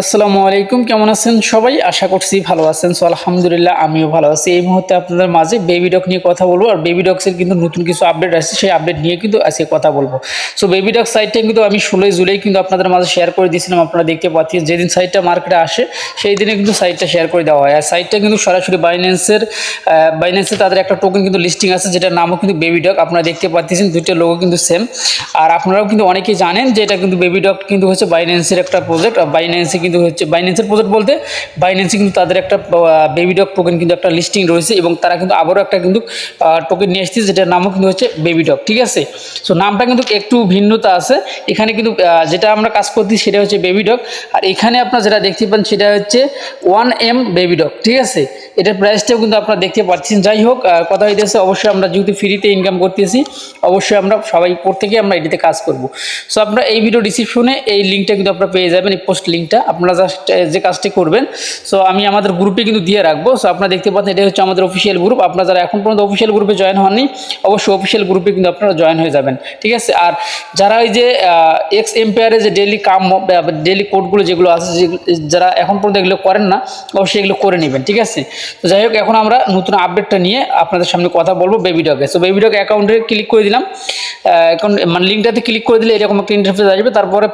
আসসালামু আলাইকুম, কেমন আছেন সবাই? আশা করছি ভালো আছেন। সো আলহামদুলিল্লাহ আমিও ভালো আছি। এই মুহূর্তে আপনাদের মাঝে বেবি ডগ নিয়ে কথা বলবো, আর বেবি ডগসের কিন্তু নতুন কিছু আপডেট আসছে, সেই আপডেট নিয়ে কিন্তু আজকে কথা বলবো। সো বেবি ডগ সাইটটা কিন্তু আমি 16 জুলাই কিন্তু আপনাদের মাঝে শেয়ার করে দিয়েছিলাম। আপনারা দেখতে পাচ্ছেন যেদিন সাইটটা মার্কেটে আসে সেই দিনে কিন্তু সাইটটা শেয়ার করে দেওয়া হয়। আর সাইটটা কিন্তু সরাসরি বাইন্যান্সে তাদের একটা টোকেন কিন্তু লিস্টিং আছে, যেটার নামও কিন্তু বেবি ডগ। আপনারা দেখতে পাচ্ছেন দুইটা লোগো কিন্তু সেম। আর আপনারাও কিন্তু অনেকেই জানেন যে এটা কিন্তু বেবি ডগ কিন্তু হচ্ছে বাইন্যান্সের একটা প্রজেক্ট। আর বাইন্যান্সে কিন্তু হচ্ছে বাইন্যান্সের প্রজেক্ট বলতে বাইন্যান্সে কিন্তু তাদের একটা বেবি ডগ টোকেন কিন্তু একটা লিস্টিং রয়েছে, এবং তারা কিন্তু আবারও একটা কিন্তু টোকেন নিয়ে আসছে, যেটার নামও কিন্তু হচ্ছে বেবি ডগ। ঠিক আছে, সো নামটা কিন্তু একটু ভিন্নতা আছে। এখানে কিন্তু যেটা আমরা কাজ করছি সেটা হচ্ছে বেবি ডগ, আর এখানে আপনারা যেটা দেখতে পান সেটা হচ্ছে 1M বেবি ডগ। ঠিক আছে, এটার প্রাইসটাও কিন্তু আপনারা দেখতে পাচ্ছেন। যাই হোক, কথা হইতেছে অবশ্যই আমরা যেহেতু ফ্রিতে ইনকাম করতেছি, অবশ্যই আমরা সবাই প্রত্যেকে আমরা এটিতে কাজ করব। সো আপনারা এই ভিডিও ডিসক্রিপশনে এই লিঙ্কটা কিন্তু আপনারা পেয়ে যাবেন, এই পোস্ট লিঙ্কটা। আপনারা জাস্ট যে কাজটি করবেন, সো আমি আমাদের গ্রুপে কিন্তু দিয়ে রাখবো। সো আপনারা দেখতে পাচ্ছেন এটা হচ্ছে আমাদের অফিসিয়াল গ্রুপ। আপনারা যারা এখন পর্যন্ত অফিসিয়াল গ্রুপে জয়েন হননি, অবশ্যই অফিসিয়াল গ্রুপে কিন্তু আপনারা জয়েন হয়ে যাবেন। ঠিক আছে, আর যারা এই যে এক্স এম্পায়ারে যে ডেইলি ডেইলি কোডগুলো যেগুলো আছে, যারা এখন পর্যন্ত এগুলো করেন না, অবশ্যই এগুলো করে নেবেন। ঠিক আছে, তো যাই হোক, এখন আমরা নতুন আপডেটটা নিয়ে আপনাদের সামনে কথা বলবো বেবি ডগে। সো বেবি ডগ অ্যাকাউন্টে ক্লিক করে দিলাম। এখন মানে লিঙ্কটাতে ক্লিক করে দিলে এরকম একটা ইন্টারফেস আসবে। তারপরে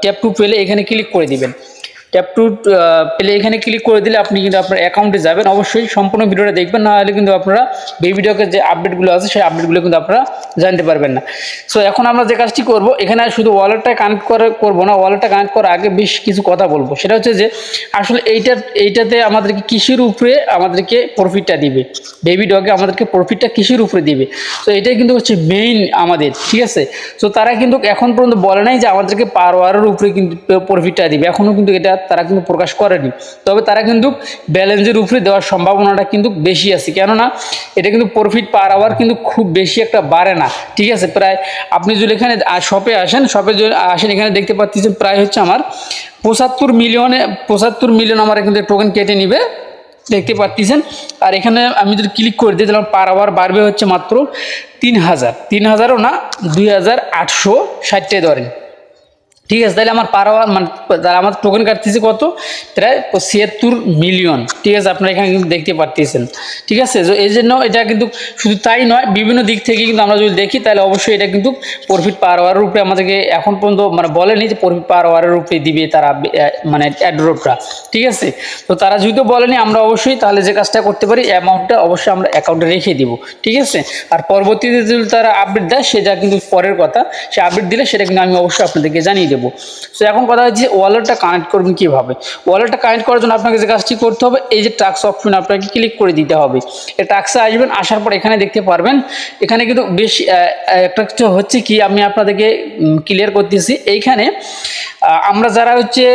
ট্যাপ টু পেলে এখানে ক্লিক করে দিবেন। ট্যাপ টু পেলে এখানে ক্লিক করে দিলে আপনি কিন্তু আপনার অ্যাকাউন্টে যাবেন। অবশ্যই সম্পূর্ণ ভিডিওটা দেখবেন, না হলে কিন্তু আপনারা বেবি ডগের যে আপডেটগুলো আছে সেই আপডেটগুলো কিন্তু আপনারা জানতে পারবেন না। সো এখন আমরা যে কাজটি করব, এখানে শুধু ওয়ালেটটা কানেক্ট করবো না, ওয়ালেটটা কানেক্ট করার আগে বেশ কিছু কথা বলবো। সেটা হচ্ছে যে আসলে এইটাতে আমাদেরকে কিসের উপরে আমাদেরকে প্রফিটটা দিবে, বেবি ডগে আমাদেরকে প্রফিটটা কিসের উপরে দিবে। তো এটাই কিন্তু হচ্ছে মেইন আমাদের। ঠিক আছে, তো তারা কিন্তু এখন পর্যন্ত বলে নাই যে আমাদেরকে পার আওয়ারের উপরে কিন্তু প্রফিটটা দিবে, এখনও কিন্তু এটা তারা কিন্তু প্রকাশ করেনি। তবে তারা কিন্তু ব্যালেন্সের উপরে দেওয়ার সম্ভাবনাটা কিন্তু বেশি আছে, কেননা এটা কিন্তু প্রফিট পার আওয়ার কিন্তু খুব বেশি একটা বাড়ে না। ঠিক আছে, প্রায় আপনি যদি এখানে শপে আসেন, এখানে দেখতে পাচ্ছেন প্রায় হচ্ছে আমার 75 মিলিয়ন আমার এখান থেকে টোকেন কেটে নিবে, দেখতে পাচ্ছেন। আর এখানে আমি যদি ক্লিক করে দিই তাহলে পার আওয়ার বাড়বে হচ্ছে মাত্র 3000ও না, 2860 ধরেন। ঠিক আছে, তাহলে আমার পার আওয়ার মানে যারা আমার টোকেন কাটতেছে কত, প্রায় 76 মিলিয়ন। ঠিক আছে, আপনারা এখানে কিন্তু দেখতে পাচ্ছেন। ঠিক আছে, তো এই জন্য এটা কিন্তু শুধু তাই নয়, বিভিন্ন দিক থেকে কিন্তু আমরা যদি দেখি তাহলে অবশ্যই এটা কিন্তু প্রফিট পার আওয়ারের উপরে আমাদেরকে এখন পর্যন্ত মানে বলেনি যে প্রফিট পার আওয়ারের উপরে দিবে তারা, মানে অ্যাড্রপটা। ঠিক আছে, তো তারা যেহেতু বলেনি, আমরা অবশ্যই তাহলে যে কাজটা করতে পারি, অ্যামাউন্টটা অবশ্যই আমরা অ্যাকাউন্টে রেখে দিব। ঠিক আছে, আর পরবর্তীতে যদি তারা আপডেট দেয় সেটা কিন্তু পরের কথা, সে আপডেট দিলে সেটা কিন্তু আমি অবশ্যই আপনাদেরকে জানিয়ে দেবো। সো এখন কথা হচ্ছে ওয়ালেটটা কানেক্ট করবেন কীভাবে। ওয়ালেটটা কানেক্ট করার জন্য আপনাকে যে কাজটি করতে হবে, এই যে টাস্ক অপশন আপনাকে ক্লিক করে দিতে হবে। এই টাস্কে আসবেন, আসার পর এখানে দেখতে পারবেন এখানে কিন্তু বেশ একটা কিছু হচ্ছে কি, আমি আপনাদেরকে ক্লিয়ার করতেছি। এইখানে আমরা যারা হচ্ছে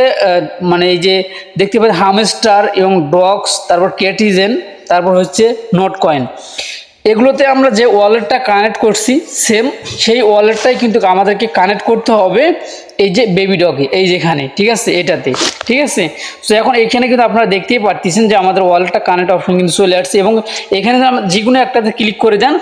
মানে এই যে দেখতে পাই হামস্টার এবং ডগস, তারপর ক্যাটিজেন, তারপর হচ্ছে নোট কয়েন, এগুলোতে আমরা যে ওয়ালেটটা কানেক্ট করছি সেম সেই ওয়ালেটটাই কিন্তু আমাদেরকে কানেক্ট করতে হবে এই যে বেবি ডগে, এই যেখানে। ঠিক আছে, এটাতে। ঠিক আছে, তো এখন এখানে কিন্তু আপনারা দেখতেই পারতেছেন যে আমাদের ওয়ালেটটা কানেক্ট অপশন কিন্তু চলে আসছে, এবং এখানে যে কোনো একটাতে ক্লিক করে দেন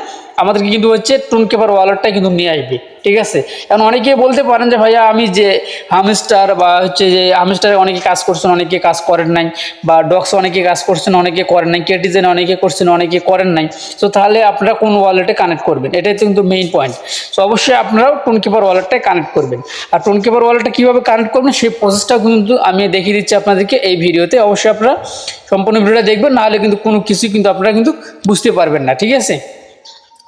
আমাদেরকে কিন্তু হচ্ছে টোনকেপার ওয়ালেটটাই কিন্তু নিয়ে আসবে। ঠিক আছে, এখন অনেকেই বলতে পারেন যে ভাইয়া আমি যে হামস্টার বা হচ্ছে যে হামস্টারে অনেকে কাজ করছেন, অনেকে কাজ করেন নাই, বা ডগস অনেকে কাজ করছেন, অনেকে করেন নাই, ক্যাটিজেন অনেকে করছেন, অনেকে করেন নাই। তো তাহলে আপনারা কোন ওয়ালেটে কানেক্ট করবেন, এটাই কিন্তু মেইন পয়েন্ট। সো অবশ্যই আপনারাও টোনকেপার ওয়ালেটটাই কানেক্ট করবেন। আর টোনকেপার ওয়ালেটটা কীভাবে কানেক্ট করবেন সেই প্রসেসটা কিন্তু আমি দেখিয়ে দিচ্ছি আপনাদেরকে এই ভিডিওতে। অবশ্যই আপনারা সম্পূর্ণ ভিডিওটা দেখবেন, নাহলে কিন্তু কোনো কিছুই কিন্তু আপনারা কিন্তু বুঝতে পারবেন না। ঠিক আছে,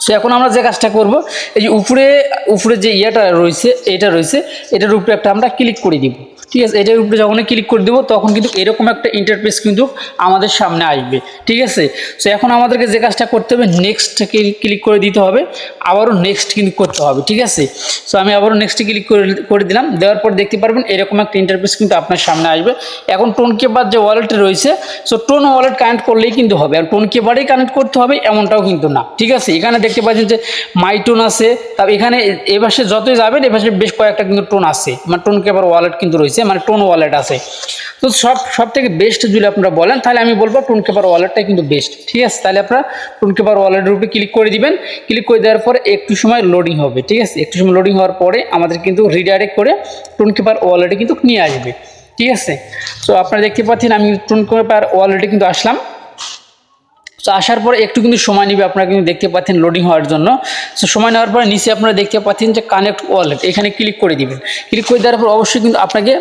সো এখন আমরা যে কাজটা করব, এই যে উপরে যে ইয়েটা রয়েছে, এটার উপরে একটা আমরা ক্লিক করে দিব। ঠিক আছে, এটার উপরে যখন ক্লিক করে দেবো তখন কিন্তু এরকম একটা ইন্টারফেস কিন্তু আমাদের সামনে আসবে। ঠিক আছে, সো এখন আমাদেরকে যে কাজটা করতে হবে, নেক্সট ক্লিক করে দিতে হবে, আবারও নেক্সট কিন্তু করতে হবে। ঠিক আছে, সো আমি আবারও নেক্সটে ক্লিক করে দিলাম। দেওয়ার পর দেখতে পারবেন এরকম একটা ইন্টারফেস কিন্তু আপনার সামনে আসবে। এখন টোনকেপার যে ওয়ালেট রয়েছে, সো টোন ওয়ালেট কানেক্ট করলেই কিন্তু হবে, আর টোনকেপারেই কানেক্ট করতে হবে এমনটাও কিন্তু না। ঠিক আছে, এখানে দেখতে পাচ্ছেন যে মাইটোন আছে, তারপর এখানে এপাশে যতই যাবেন এপাশে বেশ কয়েকটা কিন্তু টোন আছে, মানে টোনকেপার ওয়ালেট কিন্তু রয়েছে, মানে টোন ওয়ালেট আছে। তো সব থেকে বেস্ট যদি আপনারা বলেন তাহলে আমি বলবো টোনকেপার ওয়ালেটটাই কিন্তু বেস্ট। ঠিক আছে, তাহলে আপনারা টোনকেপার ওয়ালেটের উপরে ক্লিক করে দিবেন। ক্লিক করে দেওয়ার পরে একটু সময় লোডিং হবে। ঠিক আছে, একটু সময় লোডিং হওয়ার পরে আমাদের কিন্তু রিডাইরেক্ট করে টোনকেপার ওয়ালেটে কিন্তু নিয়ে আসবে। ঠিক আছে। সো আপনারা দেখতে পাচ্ছেন আমি টুন পেপার ওয়ালেটে কিন্তু আসলাম। সো আসার পরে একটু কিন্তু সময় নেবে, আপনারা কিন্তু দেখতে পাচ্ছেন লোডিং হওয়ার জন্য। সো সময় নেওয়ার পরে নিচে আপনারা দেখতে পাচ্ছেন যে কানেক্ট ওয়ালেট, এখানে ক্লিক করে দিবেন। ক্লিক করে দেওয়ার পর অবশ্যই কিন্তু আপনাকে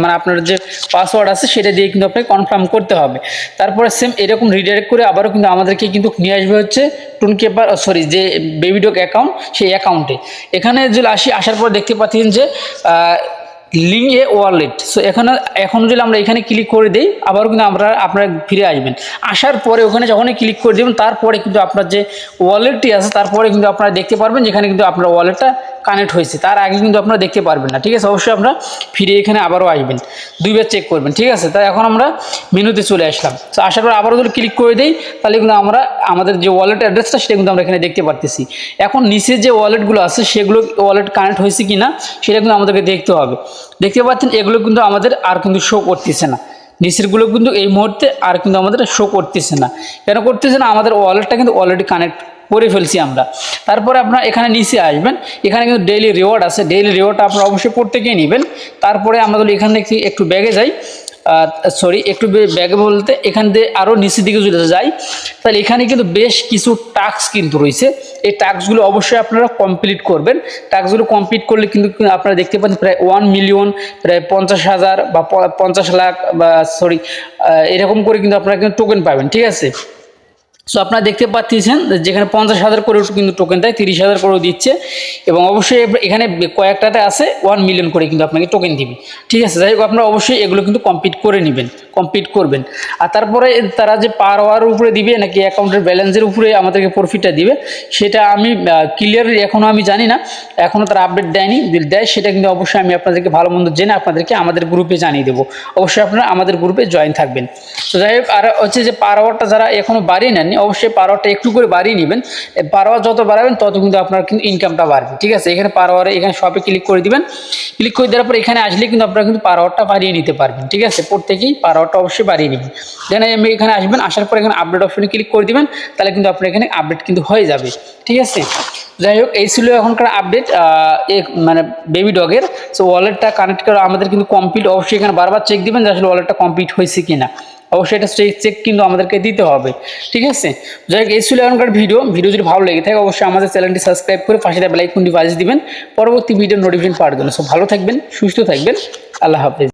মানে আপনার যে পাসওয়ার্ড আছে সেটা দিয়ে কিন্তু আপনাকে কনফার্ম করতে হবে। তারপরে সেম এরকম রিডাইরেক্ট করে আবারও কিন্তু আমাদেরকে কিন্তু নিয়ে আসবে হচ্ছে টুনকেপার সরি যে বেবিডক অ্যাকাউন্ট, সেই অ্যাকাউন্টে। এখানে যদি আসার পর দেখতে পাচ্ছেন যে লিঙ্ক এ ওয়ালেট। সো এখন যদি আমরা এখানে ক্লিক করে দিই আবারও কিন্তু আপনারা ফিরে আসবেন। আসার পরে ওখানে যখনই ক্লিক করে দেবেন তারপরে কিন্তু আপনার যে ওয়ালেটটি আছে তারপরে কিন্তু আপনারা দেখতে পারবেন যেখানে কিন্তু আপনার ওয়ালেটটা কানেক্ট হয়েছে, তার আগে কিন্তু আপনারা দেখতে পারবেন না। ঠিক আছে, অবশ্যই আপনারা ফিরে এখানে আবারও আসবেন, দুইবার চেক করবেন। ঠিক আছে, তাই এখন আমরা মেনুতে চলে আসলাম। তো আসার পর আবারও যদি ক্লিক করে দিই তাহলে কিন্তু আমরা আমাদের যে ওয়ালেট অ্যাড্রেসটা সেটা কিন্তু আমরা এখানে দেখতে পারতেছি। এখন নিচে যে ওয়ালেটগুলো আছে সেগুলো ওয়ালেট কানেক্ট হয়েছে কি না সেটা কিন্তু আমাদেরকে দেখতে হবে। দেখতে পাচ্ছেন এগুলো কিন্তু আমাদের আর কিন্তু শো করতেছে না, নিচেরগুলো কিন্তু এই মুহূর্তে আর কিন্তু আমাদের শো করতেছে না। কেন করতেছে না? আমাদের ওয়ালেটটা কিন্তু অলরেডি কানেক্ট করে ফেলছি আমরা। তারপরে আপনারা এখানে নিচে আসবেন, এখানে কিন্তু ডেইলি রিওয়ার্ড আছে, ডেইলি রিওয়ার্ডটা আপনারা অবশ্যই প্রত্যেকেই নেবেন। তারপরে আমরা যদি এখান থেকে একটু ব্যাগে যাই, একটু ব্যাগে বলতে এখান থেকে আরও নিচের দিকে যদি যাই তাহলে এখানে কিন্তু বেশ কিছু টাস্ক কিন্তু রয়েছে। এই টাস্কগুলো অবশ্যই আপনারা কমপ্লিট করবেন। টাস্কগুলো কমপ্লিট করলে কিন্তু আপনারা দেখতে পাচ্ছেন প্রায় 1 মিলিয়ন, প্রায় 50,000 বা 50 লাখ বা এরকম করে কিন্তু আপনারা কিন্তু টোকেন পাবেন। ঠিক আছে, সো আপনারা দেখতে পাচ্ছেন যেখানে 50,000 করেও কিন্তু টোকেন দেয়, 30,000 করেও দিচ্ছে, এবং অবশ্যই এখানে কয়েকটাতে আছে 1 মিলিয়ন করে কিন্তু আপনাকে টোকেন দিবে। ঠিক আছে, যাই হোক আপনারা অবশ্যই এগুলো কিন্তু কমপ্লিট করে নেবেন, কমপ্লিট করবেন। আর তারপরে তারা যে পার আওয়ার উপরে দিবে নাকি অ্যাকাউন্টের ব্যালেন্সের উপরে আমাদেরকে প্রফিটটা দিবে সেটা আমি ক্লিয়ারলি এখনও আমি জানি না, এখনও তারা আপডেট দেয়নি। যদি দেয় সেটা কিন্তু অবশ্যই আমি আপনাদেরকে ভালো মন্দ জেনে আপনাদেরকে আমাদের গ্রুপে জানিয়ে দেবো। অবশ্যই আপনারা আমাদের গ্রুপে জয়েন থাকবেন। তো যাই হোক, আর হচ্ছে যে পার আওয়ারটা যারা এখনও বাড়িয়ে নেননি অবশ্যই পার আওয়ারটা একটু করে বাড়িয়ে নেবেন। পার আওয়ার যত বাড়াবেন তত কিন্তু আপনার কিন্তু ইনকামটা বাড়বে। ঠিক আছে, এখানে পার আওয়ারে এখানে শপে ক্লিক করে দিবেন। ক্লিক করে দেওয়ার পর এখানে আসলে কিন্তু আপনারা কিন্তু পার আওয়ারটা বাড়িয়ে নিতে পারবেন। ঠিক আছে, প্রত্যেকেই পার আওয়ারটা অবশ্যই বাড়িয়ে নেবেন। দেন আমি এখানে আসবেন, আসার পর এখানে আপডেট অপশনে ক্লিক করে দিবেন, তাহলে কিন্তু আপনার এখানে আপডেট কিন্তু হয়ে যাবে। ঠিক আছে, যাই হোক এই ছিল এখনকার আপডেট মানে বেবিডগের। সো ওয়ালেটটা কানেক্ট করা আমাদের কিন্তু কমপ্লিট। অবশ্যই এখানে বারবার চেক দিবেন যে আসলে ওয়ালেটটা কমপ্লিট হয়েছে কিনা, অবশ্যই এটা চেক কিন্তু আমাদেরকে দিতে হবে। ঠিক আছে, যাই হোক এই ছিল এখনকার ভিডিও যদি ভালো লেগে থাকে অবশ্যই আমাদের চ্যানেলটি সাবস্ক্রাইব করে পাশে বেল আইকনটি বাজিয়ে দিবেন পরবর্তী ভিডিও নোটিফিকেশন পাওয়ার জন্য। সো ভালো থাকবেন, সুস্থ থাকবেন, আল্লাহ হাফেজ।